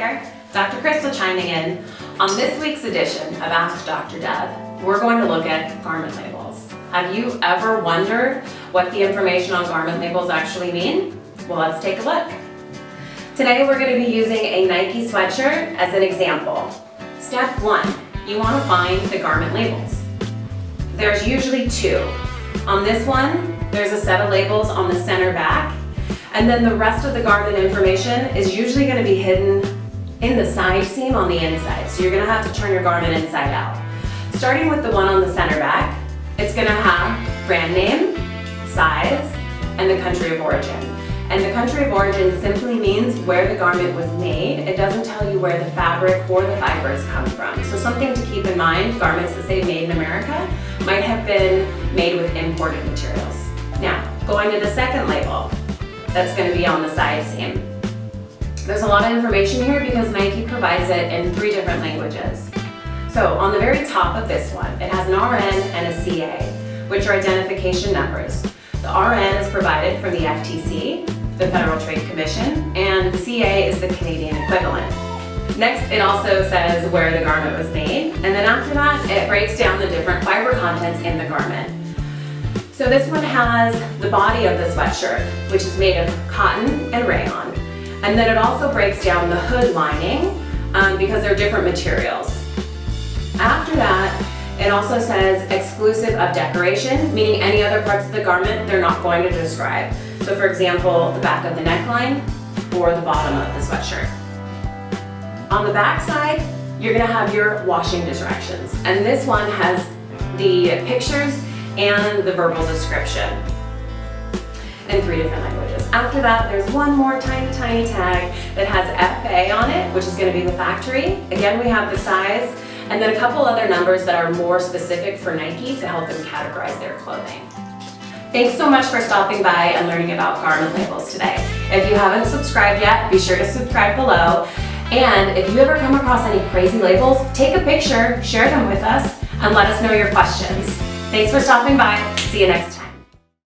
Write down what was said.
there, Dr. Christel chiming in. On this week's edition of Ask Dr. Deb, we're going to look at garment labels. Have you ever wondered what the information on garment labels actually mean? Well, let's take a look. Today we're going to be using a Nike sweatshirt as an example. Step 1, you want to find the garment labels. There's usually two. On this one, there's a set of labels on the center back, and then the rest of the garment information is usually going to be hidden in the side seam on the inside. So you're going to have to turn your garment inside out. Starting with the one on the center back, it's going to have brand name, size, and the country of origin. And the country of origin simply means where the garment was made. It doesn't tell you where the fabric or the fibers come from. So something to keep in mind, garments that say made in America might have been made with imported materials. Now, going to the second label, that's going to be on the side seam. There's a lot of information here because Nike provides it in 3 different languages. So on the very top of this one, it has an RN and a CA, which are identification numbers. The RN is provided from the FTC, the Federal Trade Commission, and the CA is the Canadian equivalent. Next, it also says where the garment was made, and then after that, it breaks down the different fiber contents in the garment. So this one has the body of the sweatshirt, which is made of cotton and rayon. And then it also breaks down the hood lining because they're different materials. After that, it also says exclusive of decoration, meaning any other parts of the garment they're not going to describe. So for example, the back of the neckline or the bottom of the sweatshirt. On the back side, you're gonna have your washing directions. And this one has the pictures and the verbal description in 3 different languages. After that, there's one more tiny tag that has FA on it, which is gonna be the factory. Again, we have the size, and then a couple other numbers that are more specific for Nike to help them categorize their clothing. Thanks so much for stopping by and learning about garment labels today. If you haven't subscribed yet, be sure to subscribe below. And if you ever come across any crazy labels, take a picture, share them with us, and let us know your questions. Thanks for stopping by. See you next time.